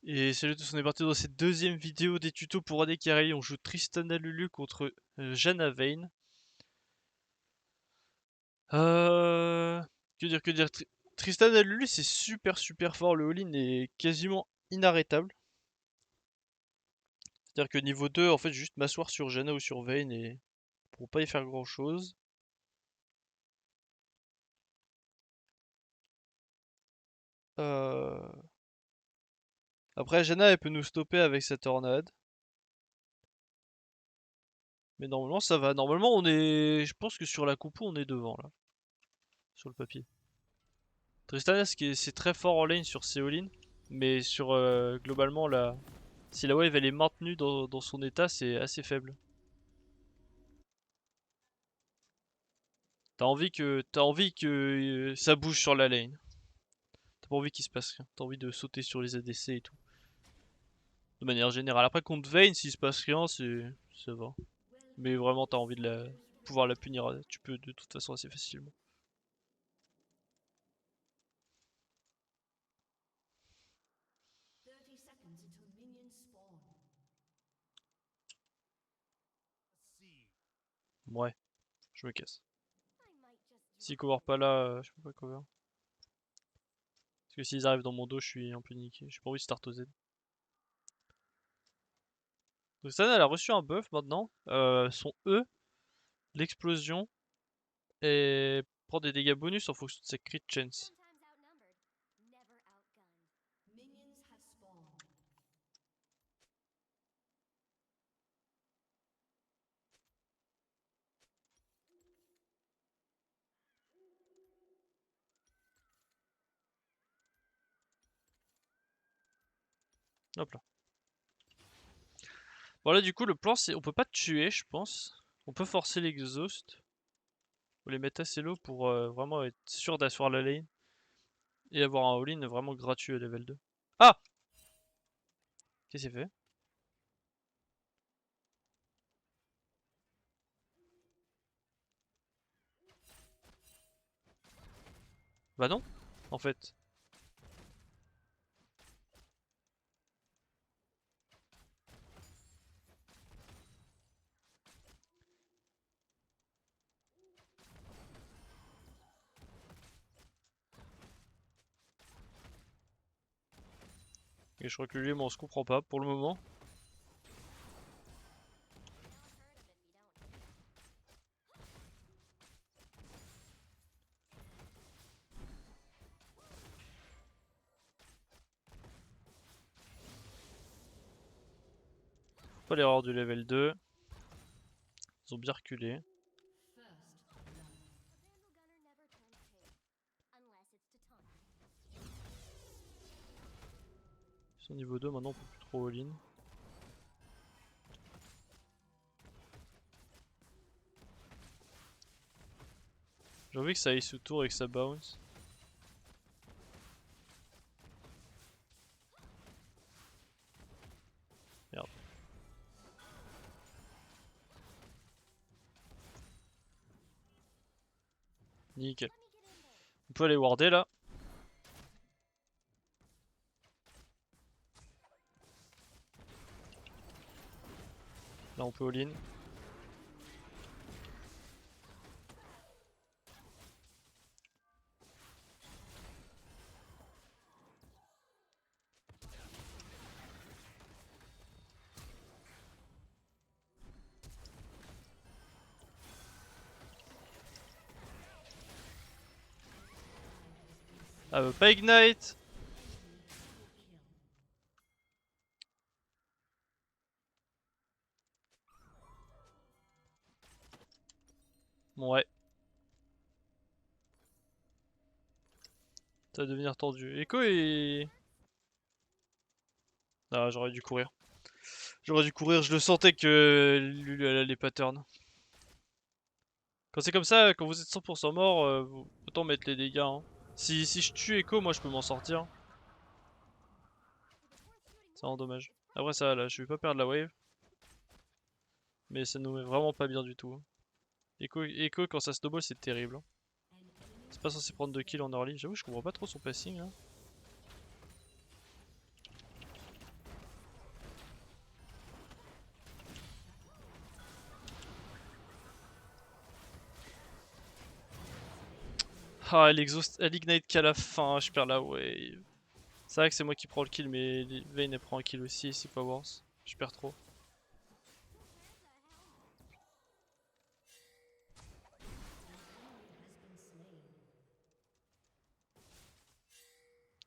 Et salut à tous, on est parti dans cette deuxième vidéo des tutos pour AD Carry. On joue Tristana Lulu contre Janna Vayne. Euh... Que dire Tristana Lulu c'est super fort, le all-in est quasiment inarrêtable. C'est-à-dire que niveau 2, en fait, juste m'asseoir sur Janna ou sur Vayne et pour pas y faire grand chose. Euh... Après, Janna elle peut nous stopper avec sa tornade. Mais normalement ça va. Normalement on est... Je pense que sur la compo on est devant là. Sur le papier. Tristana c'est très fort en lane sur ses all-in. Mais sur globalement si la wave elle est maintenue dans son état, c'est assez faible. T'as envie que ça bouge sur la lane. T'as pas envie qu'il se passe rien. T'as envie de sauter sur les ADC et tout. De manière générale. Après contre Vayne, s'il se passe rien, ça va. Mais vraiment t'as envie de pouvoir la punir. Tu peux de toute façon assez facilement. Ouais, je me casse. S'ils cover pas là, je peux pas cover. Parce que s'ils arrivent dans mon dos, je suis un peu niqué. J'ai pas envie de start au Z. Donc Sana elle a reçu un buff maintenant. Son E, l'explosion, et prend des dégâts bonus en fonction de ses crit chance. Hop là. Voilà, du coup, le plan c'est on peut pas te tuer, je pense. On peut forcer l'exhaust. Faut les mettre assez low pour vraiment être sûr d'asseoir la lane. Et avoir un all-in vraiment gratuit à level 2. Ah! Qu'est-ce qu'il fait? Bah non, en fait. Et je crois que lui, on se comprend pas pour le moment. Pas l'erreur du level 2. Ils ont bien reculé. Ils sont niveau 2, maintenant on peut plus trop all-in. J'ai envie que ça aille sous tour et que ça bounce. Merde. Nickel. On peut aller warder là. Là on peut all-in. Ah pas ignite. Bon ouais. Ça va devenir tendu. Echo et... Ah j'aurais dû courir. J'aurais dû courir, je le sentais que Lulu elle a les patterns. Quand c'est comme ça, quand vous êtes 100% mort, autant mettre les dégâts. Hein. Si je tue Echo, moi je peux m'en sortir. C'est vraiment dommage. Après ça là, je vais pas perdre la wave. Mais ça nous met vraiment pas bien du tout. Echo quand ça snowball c'est terrible. Hein. C'est pas censé prendre 2 kills en early. J'avoue je comprends pas trop son passing là. Ah, elle ignite qu'à la fin, je perds la wave. C'est vrai que c'est moi qui prends le kill, mais Vayne elle prend un kill aussi, c'est pas worse. Je perds trop.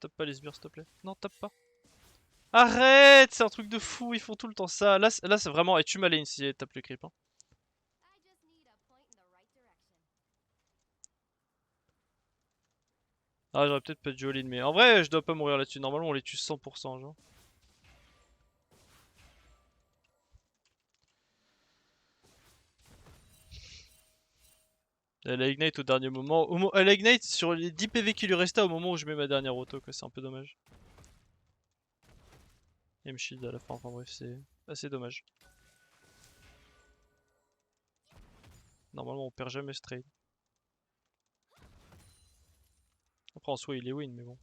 Tape pas les sbires s'il te plaît. Non, tape pas. Arrête, c'est un truc de fou, ils font tout le temps ça. Là c'est vraiment... Et tu m'as lane si elle tape le creep. Hein. Ah, j'aurais peut-être pas dû all-in, mais en vrai, je dois pas mourir là-dessus. Normalement, on les tue 100%, genre. Elle a ignite au dernier moment. Elle a ignite sur les 10 PV qui lui restaient au moment où je mets ma dernière auto, quoi. C'est un peu dommage. Et me shield à la fin, enfin bref, c'est assez dommage. Normalement, on perd jamais ce trade. Après, en soi, il est win, mais bon.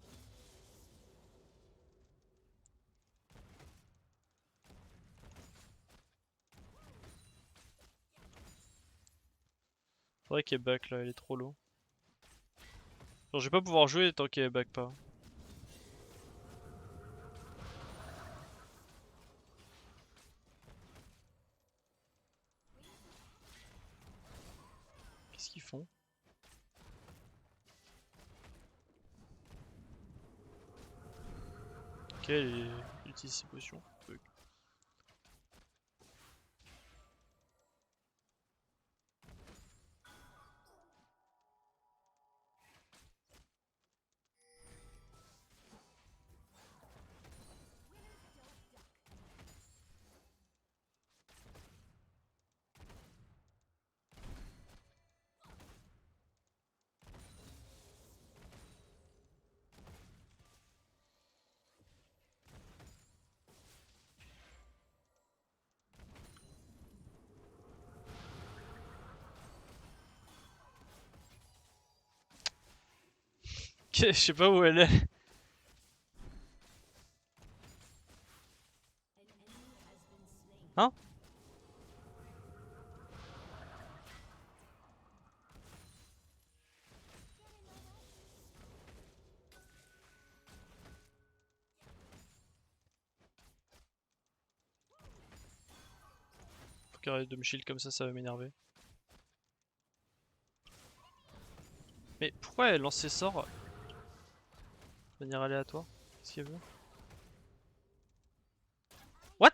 Faudrait qu'elle back là, elle est trop low. Genre, je vais pas pouvoir jouer tant qu'elle back pas. Qu'est-ce qu'ils font? Ok, elle utilise ses potions. Bug. Ok, je sais pas où elle est. Hein? Faut qu'elle arrête de me shield comme ça va m'énerver. Mais pourquoi elle lance ses sorts de manière aléatoire? Qu'est-ce qu'elle veut? What?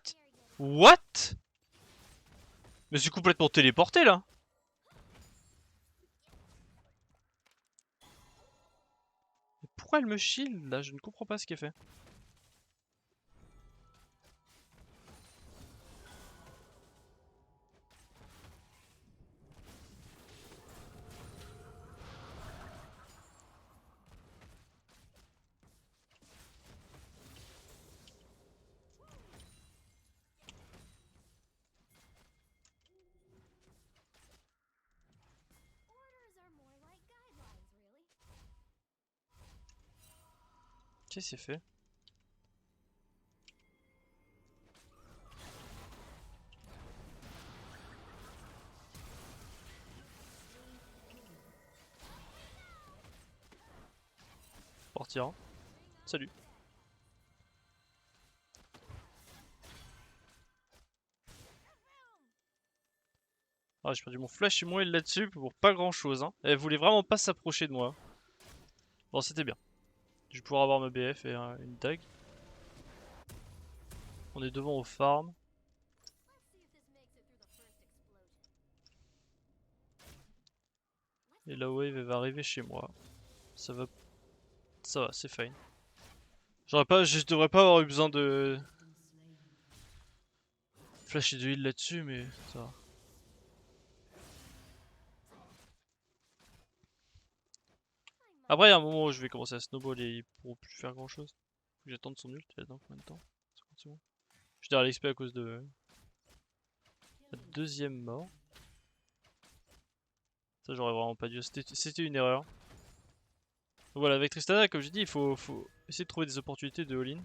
What? Mais c'est complètement téléporté là! Mais pourquoi elle me shield là? Je ne comprends pas ce qu'elle fait. Qu'est-ce que c'est fait? Partir. Hein. Salut. Ah, j'ai perdu mon flash et mon heal là-dessus pour pas grand chose. Hein. Elle voulait vraiment pas s'approcher de moi. Bon, c'était bien. Je vais pouvoir avoir ma BF et une dague. On est devant au farm. Et la wave elle va arriver chez moi. Ça va, c'est fine. Je devrais pas avoir eu besoin de flash et de heal là-dessus, mais ça va. Après, il y a un moment où je vais commencer à snowball et ils pourront plus faire grand chose. Faut que j'attende son ult, il est dans combien de temps? 50 secondes. Je suis derrière l'XP à cause de la deuxième mort. Ça, j'aurais vraiment pas dû. C'était une erreur. Donc voilà, avec Tristana, comme j'ai dit, faut essayer de trouver des opportunités de all-in.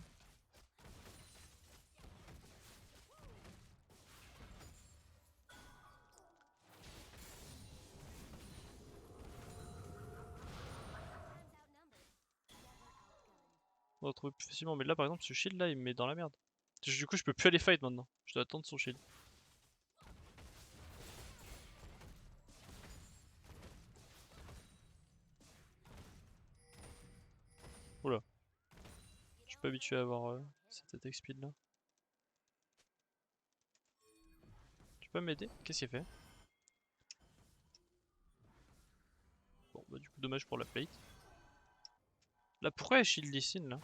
On va trouver plus facilement. Mais là par exemple ce shield là il me met dans la merde. Du coup je peux plus aller fight maintenant. Je dois attendre son shield. Oula. Je suis pas habitué à avoir cette attaque speed là. Tu peux m'aider? Qu'est-ce qu'il fait? Bon bah du coup dommage pour la plate. Là pourquoi elle shield Lee là?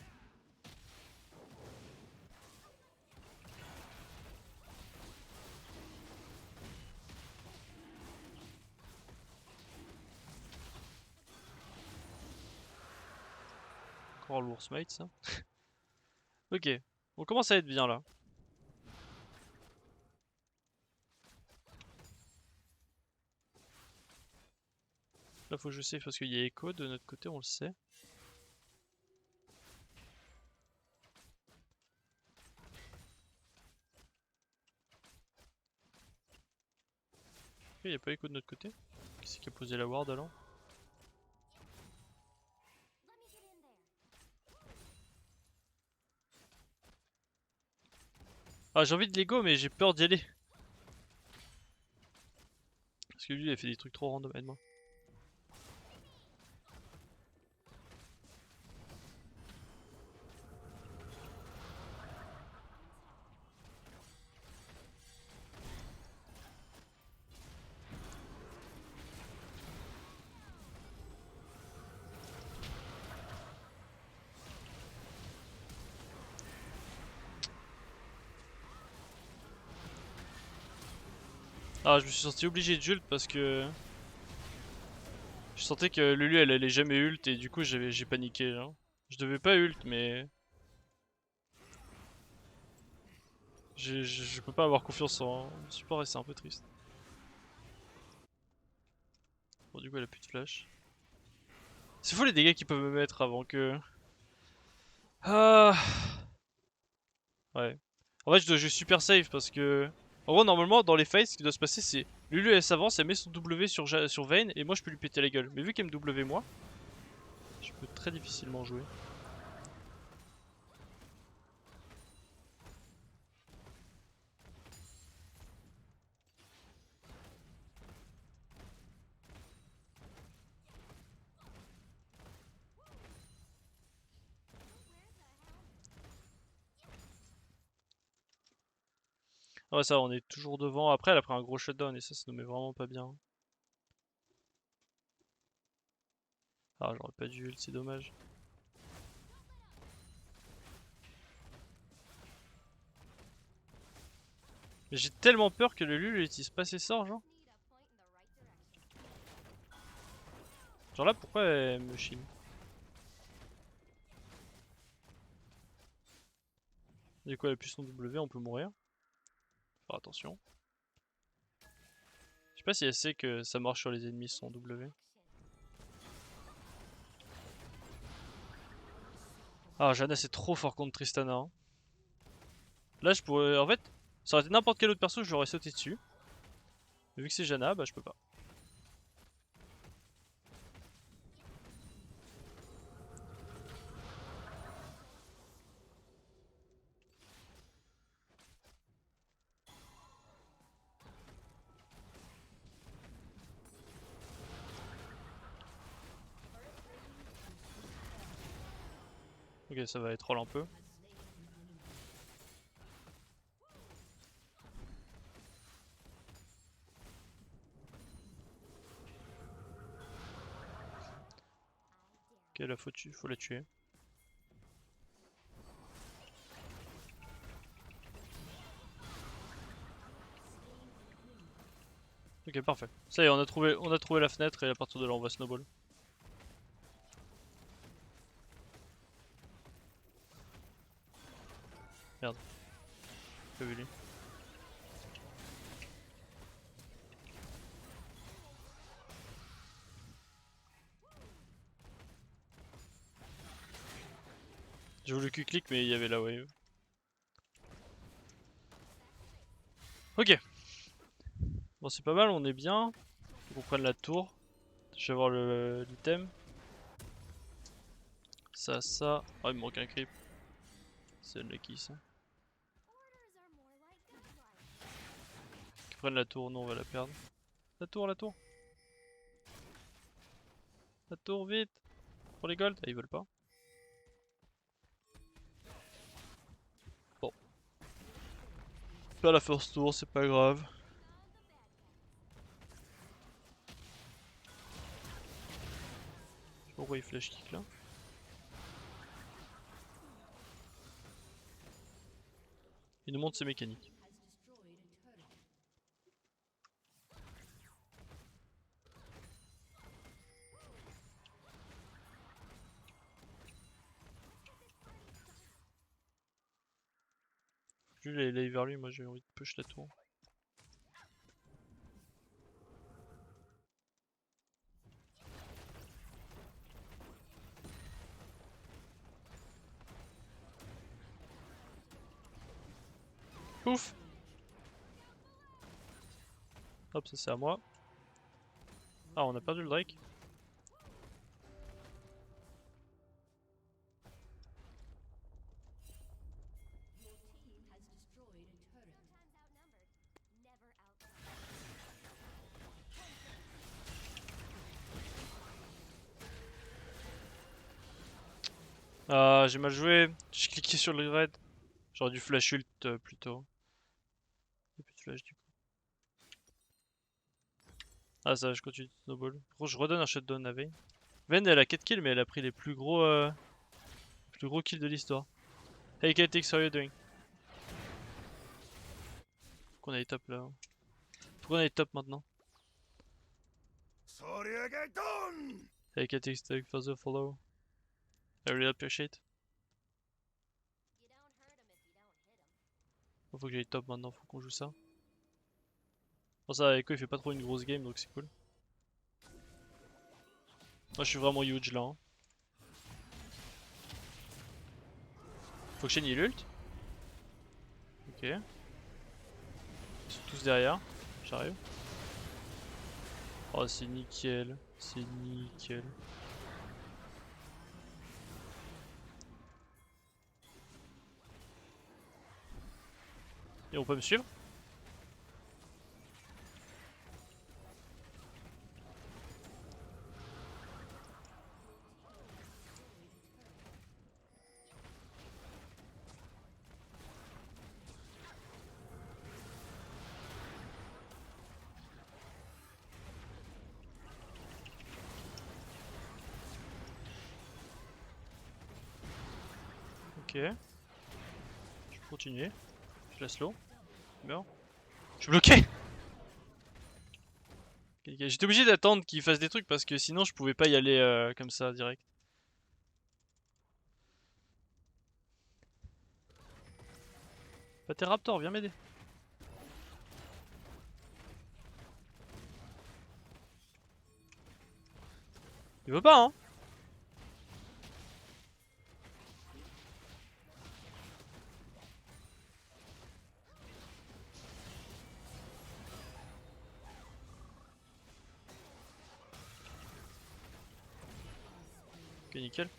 Encore lourd smite ça. Ok, on commence à être bien là. Là faut que je save parce qu'il y a Echo de notre côté, on le sait. Il n'y a pas Echo de notre côté. Qui c'est qui a posé la ward alors? Ah j'ai envie de l'ego mais j'ai peur d'y aller. Parce que lui il a fait des trucs trop random, aide-moi. Ah je me suis senti obligé de ult parce que... Je sentais que Lulu elle allait jamais ult et du coup j'ai paniqué genre. Je devais pas ult mais... Je peux pas avoir confiance en support et c'est un peu triste. Bon du coup elle a plus de flash. C'est fou les dégâts qu'ils peuvent me mettre avant que... Ah... Ouais. En fait je dois jouer super safe parce que... En gros normalement dans les fights ce qui doit se passer c'est... Lulu elle s'avance, elle met son W sur Vayne et moi je peux lui péter la gueule. Mais vu qu'elle me W moi, je peux très difficilement jouer. Ah ouais ça on est toujours devant. Après elle a pris un gros shutdown et ça nous met vraiment pas bien. Ah j'aurais pas dû ult, c'est dommage. Mais j'ai tellement peur que le Lulu utilise pas ses sorts genre. Genre là pourquoi elle me shield? Du coup elle appuie son W, on peut mourir. Faire attention. Je sais pas si elle sait que ça marche sur les ennemis son W. Ah Janna c'est trop fort contre Tristana. Hein. Là je pourrais... En fait, ça aurait été n'importe quel autre perso, je l'aurais sauté dessus. Mais vu que c'est Janna, bah je peux pas. Ok ça va être troll un peu. Ok là faut la tuer. Ok parfait. Ça y est on a trouvé la fenêtre et à partir de là on va snowball. Merde. J'ai pas vu lui. J'ai voulu Q-click mais il y avait la wave. Ok. Bon c'est pas mal, on est bien. Faut qu'on prenne la tour. Je vais voir l'item. ça. Oh, il me manque un creep. C'est unlucky ça. Qu'ils prennent la tour, non, on va la perdre. La tour, la tour. La tour, vite. Pour les golds. Ah, ils veulent pas. Bon. Pas la first tour, c'est pas grave. Je sais pas pourquoi il flash kick là. Il nous montre ses mécaniques. Lui, il est vers lui, moi j'ai envie de push la tour. Ouf! Hop, ça c'est à moi. Ah, on a perdu le Drake. Ah, j'ai mal joué. J'ai cliqué sur le red. J'aurais dû flash ult plutôt. Il y a plus de flash du coup. Ah, ça, je continue de snowball. Gros, je redonne un shutdown à Vayne. Vayne, elle a 4 kills, mais elle a pris les plus gros kills de l'histoire. Hey KTX, how are you doing? Faut qu'on aille top là. Faut qu'on aille top maintenant. Hey KTX, thank you for the follow. I really appreciate. Faut que j'aille top maintenant, faut qu'on joue ça. Bon, ça, Echo il fait pas trop une grosse game donc c'est cool. Moi je suis vraiment huge là. Hein. Faut que Shen il ult. Ok. Ils sont tous derrière. J'arrive. Oh, c'est nickel. C'est nickel. Et on peut me suivre? Ok. Je peux continuer. Je la slow. Meurs. Je suis bloqué! Ok, ok. J'étais obligé d'attendre qu'il fasse des trucs parce que sinon je pouvais pas y aller comme ça direct. Bah t'es Raptor, viens m'aider. Il veut pas hein. Ok nickel.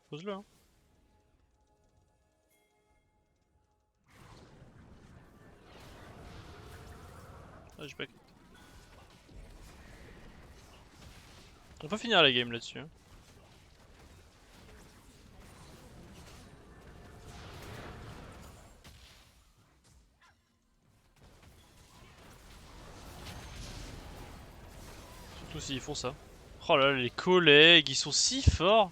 Pose-le hein. Ah j'ai pas... On peut finir la game là-dessus. Hein. Surtout s'ils font ça. Oh là là, les collègues, ils sont si forts.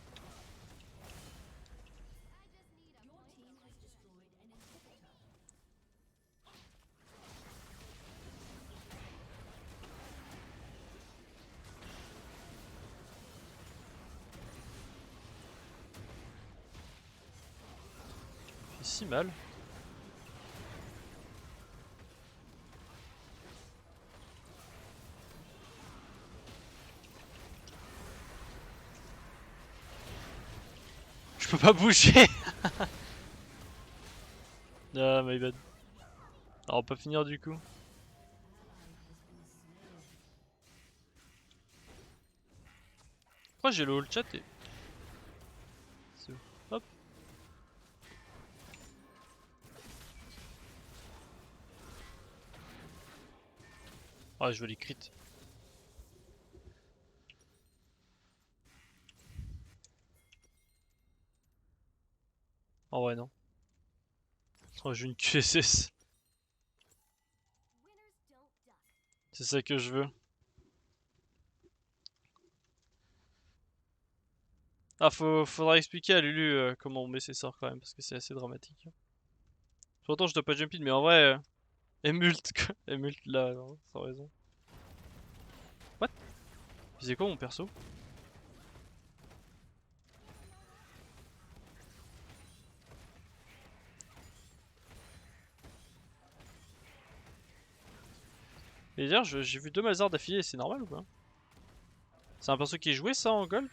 C'est si mal. Je peux pas bouger. Ah my bad. Alors, on va pas finir du coup. Pourquoi j'ai le all chat et... Hop. Ah, je veux les crits. Oh ouais, non. Oh, j'ai une QSS. C'est ça que je veux. Ah, faudra expliquer à Lulu comment on met ses sorts quand même, parce que c'est assez dramatique. Pourtant, je dois pas jump in, mais en vrai, Emult, quoi. Emult là, non, sans raison. What? C'est quoi mon perso? Et d'ailleurs, j'ai vu 2 Malzard d'affilée, c'est normal ou pas? C'est un perso qui est joué ça en gold?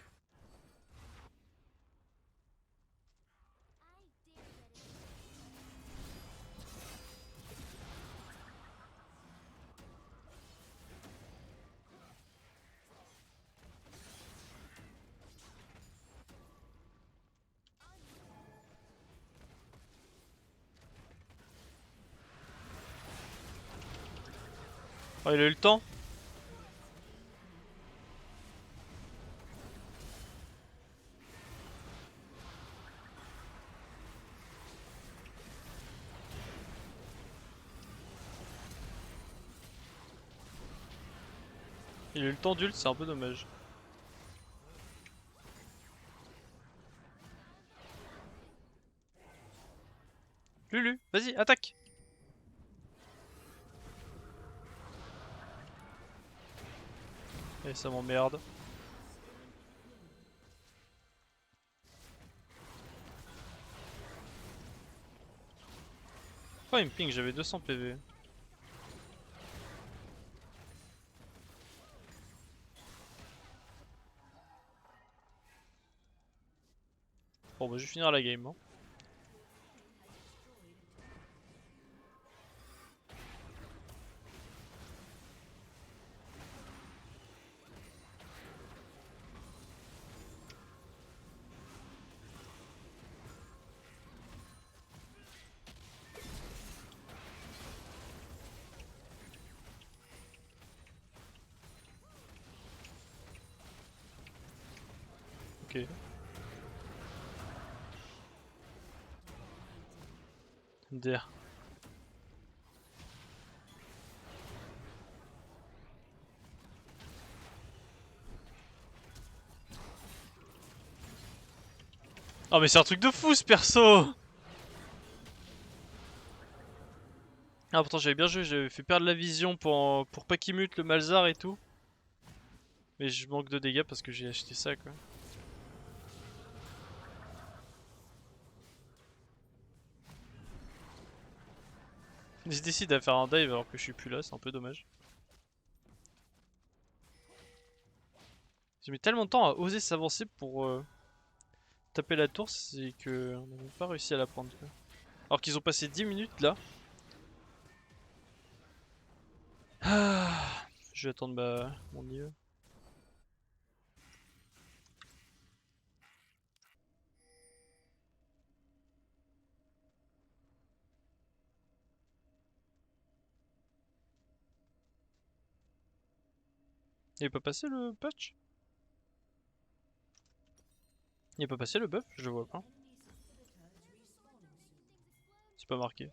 Oh, il a eu le temps? Il a eu le temps d'ult, c'est un peu dommage. Lulu, vas-y, attaque! Et ça m'emmerde. Pourquoi il me ping? J'avais 200 PV. Bon bah je vais finir la game. Hein. Ok. MDR. Oh mais c'est un truc de fou ce perso! Ah pourtant j'avais bien joué, j'avais fait perdre la vision pour pas qu'il mute le Malzard et tout. Mais je manque de dégâts parce que j'ai acheté ça quoi. Ils décident à faire un dive alors que je suis plus là, c'est un peu dommage. J'ai mis tellement de temps à oser s'avancer pour taper la tour, c'est que on n'a même pas réussi à la prendre quoi. Alors qu'ils ont passé 10 minutes là. Ah, je vais attendre mon niveau. Il est pas passé le patch? Il est pas passé le buff? Je le vois pas. C'est pas marqué.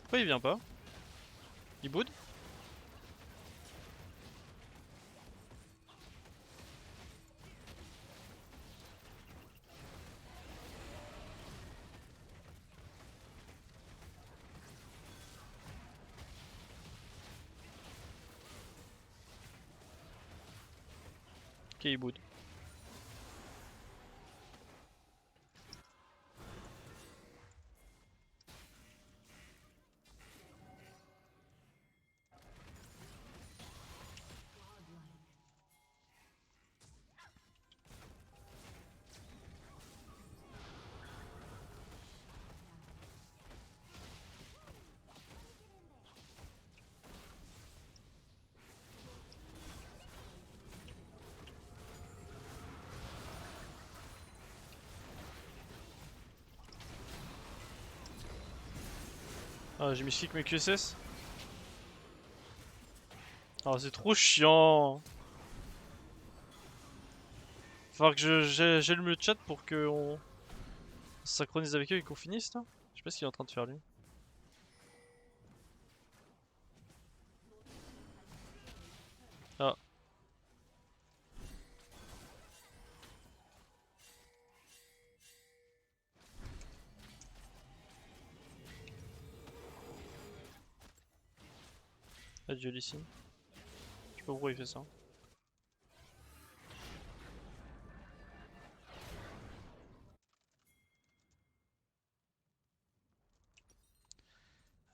Pourquoi il vient pas? Il boude? Keyboard. Ah, j'ai mis kick mes QSS. Ah, c'est trop chiant. Falloir que j'allume le chat pour qu'on se synchronise avec eux et qu'on finisse là. Je sais pas ce qu'il est en train de faire lui. Ah. Adieu ici. Je sais pas pourquoi il fait ça.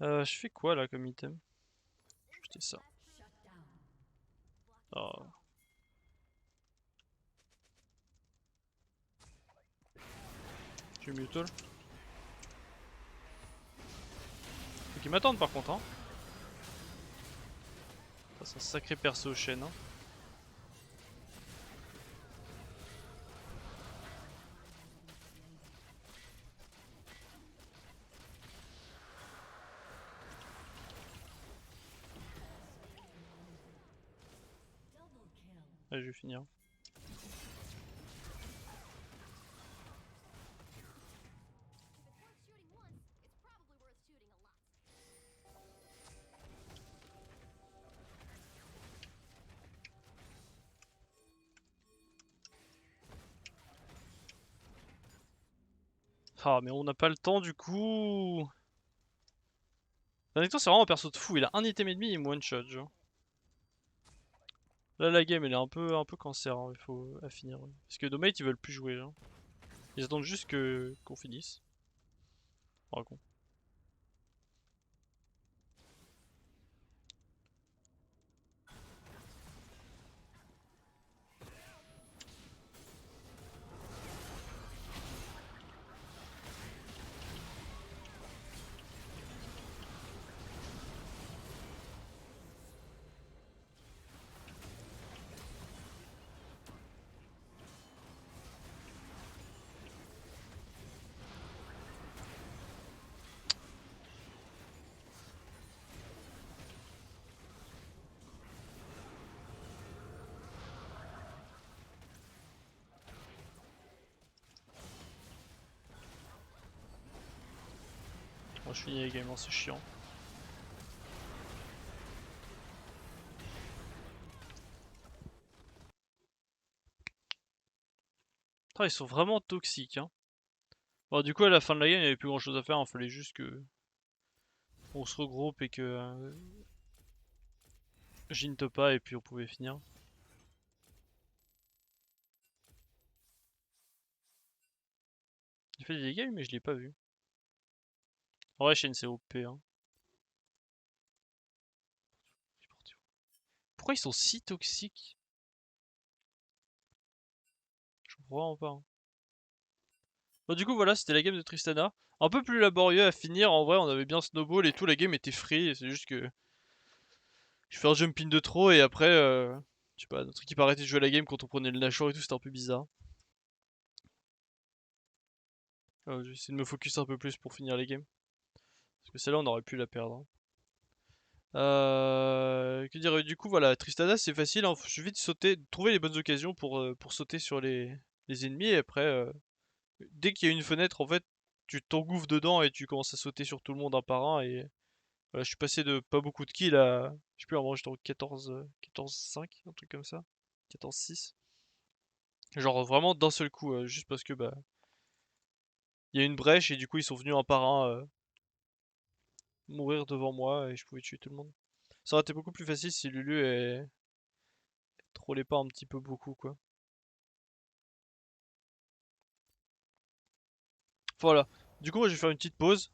Je fais quoi là comme item? Putain ça. Oh. Je vais mutol. Faut qu'ils m'attendent par contre hein. C'est un sacré perso chaîne hein. Allez, je vais finir. Ah mais on n'a pas le temps du coup. Renekton c'est vraiment un perso de fou, il a un item et demi, il me one shot genre. Là la game elle est un peu cancer, hein. Il faut finir. Parce que Domate ils veulent plus jouer genre. Ils attendent juste qu'on finisse. Par contre. Moi je finis les games, hein, c'est chiant. Putain, ils sont vraiment toxiques hein. Bon du coup à la fin de la game il n'y avait plus grand chose à faire, il fallait juste que on se regroupe et que j'inte pas et puis on pouvait finir. Il fait des dégâts mais je l'ai pas vu. En vrai Shen c'est OP hein. Pourquoi ils sont si toxiques? Je comprends vraiment pas. Hein. Bon du coup voilà c'était la game de Tristana. Un peu plus laborieux à finir, en vrai on avait bien snowball et tout, la game était free, c'est juste que je fais un jump in de trop et après je sais pas, notre équipe a arrêté de jouer à la game quand on prenait le Nashor et tout, c'était un peu bizarre. Je vais essayer de me focus un peu plus pour finir les games. Parce que celle-là on aurait pu la perdre. Hein. Que dire, du coup voilà, Tristana c'est facile, hein, il suffit de sauter, de trouver les bonnes occasions pour sauter sur les ennemis et après dès qu'il y a une fenêtre en fait tu t'engouffres dedans et tu commences à sauter sur tout le monde un par un et voilà, je suis passé de pas beaucoup de kills à, je sais plus, avant j'étais en 14-5, un truc comme ça, 14-6. Genre vraiment d'un seul coup, juste parce que bah il y a une brèche et du coup ils sont venus un par un mourir devant moi et je pouvais tuer tout le monde. Ça aurait été beaucoup plus facile si Lulu trollait pas un petit peu beaucoup quoi. Voilà. Du coup, moi, je vais faire une petite pause.